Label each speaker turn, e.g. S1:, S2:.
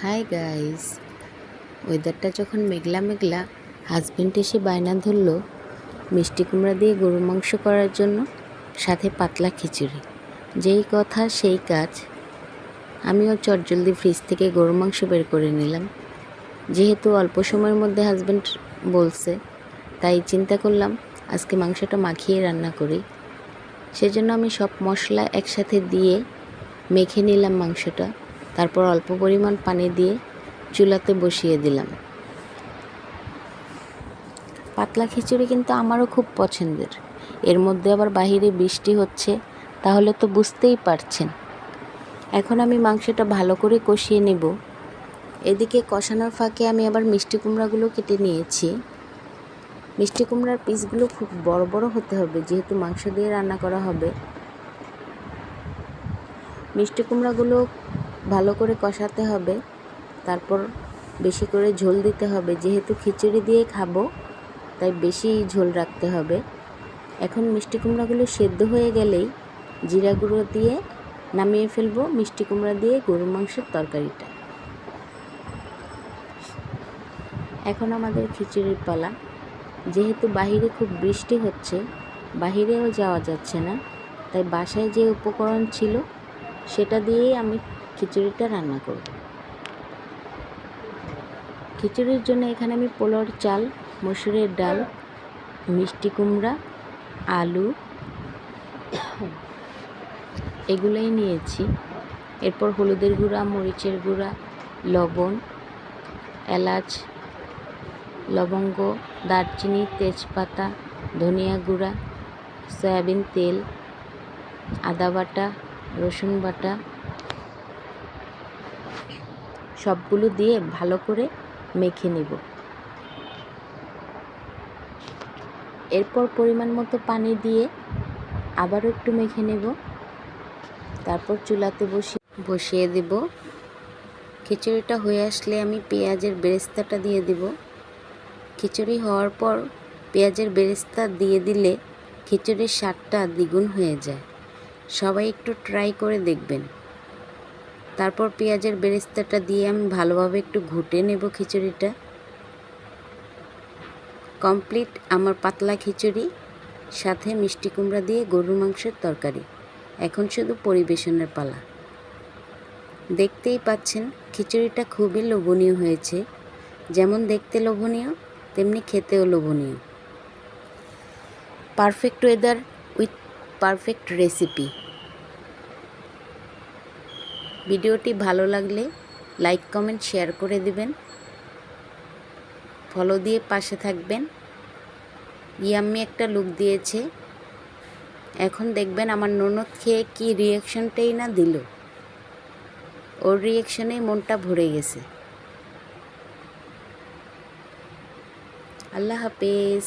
S1: Hi guys, ওয়েদারটা যখন মেঘলা মেঘলা, husband এসে বায়না ধরলো মিষ্টি কুমড়া দিয়ে গরুর মাংস করার জন্য, সাথে পাতলা খিচুড়ি। যেই কথা সেই কাজ। আমিও চটজলদি ফ্রিজ থেকে গরুর মাংস বের করে নিলাম। যেহেতু অল্প সময়ের মধ্যে হাজব্যান্ড বলছে, তাই চিন্তা করলাম আজকে মাংসটা মাখিয়ে রান্না করি। সেজন্য আমি সব মশলা একসাথে দিয়ে মেখে নিলাম মাংসটা। তারপর অল্প পরিমাণ পানি দিয়ে চুলাতে বসিয়ে দিলাম। পাতলা খিচুড়ি কিন্তু আমারও খুব পছন্দের। এর মধ্যে আবার বাহিরে বৃষ্টি হচ্ছে, তাহলে তো বুঝতেই পারছেন। এখন আমি মাংসটা ভালো করে কষিয়ে নেব। এদিকে কষানোর ফাঁকে আমি আবার মিষ্টি কুমড়াগুলো কেটে নিয়েছি। মিষ্টি কুমড়ার পিসগুলো খুব বড় বড় হতে হবে, যেহেতু মাংস দিয়ে রান্না করা হবে। মিষ্টি কুমড়াগুলো ভালো করে কষাতে হবে, তারপর বেশি করে ঝোল দিতে হবে। যেহেতু খিচুড়ি দিয়ে খাবো, তাই বেশি ঝোল রাখতে হবে। এখন মিষ্টি কুমড়াগুলো সেদ্ধ হয়ে গেলেই জিরা গুঁড়ো দিয়ে নামিয়ে ফেলবো মিষ্টি কুমড়া দিয়ে গরুর মাংসের তরকারিটা। এখন আমাদের খিচুড়ির পালা। যেহেতু বাহিরে খুব বৃষ্টি হচ্ছে, বাহিরেও যাওয়া যাচ্ছে না, তাই বাসায় যে উপকরণ ছিল সেটা দিয়েই আমি খিচুড়িটা রান্না করব। খিচুড়ির জন্য এখানে আমি পোলাওর চাল, মসুরের ডাল, মিষ্টি কুমড়া, আলু এগুলোই নিয়েছি। এরপর হলুদের গুঁড়া, মরিচের গুঁড়া, লবণ, এলাচ, লবঙ্গ, দারচিনি, তেজপাতা, ধনিয়া গুঁড়া, সয়াবিন তেল, আদা বাটা, রসুন বাটা সবগুলো দিয়ে ভালো করে মেখে নেব। এরপর পরিমাণ মতো পানি দিয়ে আবারও একটু মেখে নেব। তারপর চুলাতে বসিয়ে দেব। খিচুড়িটা হয়ে আসলে আমি পেঁয়াজের বেরেস্তাটা দিয়ে দেব। খিচুড়ি হওয়ার পর পেঁয়াজের বেরেস্তা দিয়ে দিলে খিচুড়ির স্বাদটা দ্বিগুণ হয়ে যায়। সবাই একটু ট্রাই করে দেখবেন। তারপর পেঁয়াজের বেরেস্তাটা দিয়ে আমি ভালোভাবে একটু ঘুটে নেব খিচুড়িটা। কমপ্লিট আমার পাতলা খিচুড়ি, সাথে মিষ্টি কুমড়া দিয়ে গরুর মাংসের তরকারি। এখন শুধু পরিবেশনের পালা। দেখতেই পাচ্ছেন খিচুড়িটা খুবই লোভনীয় হয়েছে। যেমন দেখতে লোভনীয়, তেমনি খেতেও লোভনীয়। Perfect weather with perfect recipe. ভিডিওটি ভালো লাগলে লাইক, কমেন্ট, শেয়ার করে দিবেন। ফলো দিয়ে পাশে থাকবেন। ইয়াম্মি একটা লুক দিয়েছে। এখন দেখবেন আমার ননদ খেয়ে কি রিয়াকশনটাই না দিল। ওর রিয়াকশনে মনটা ভরে গেছে। আল্লাহ হাফেজ।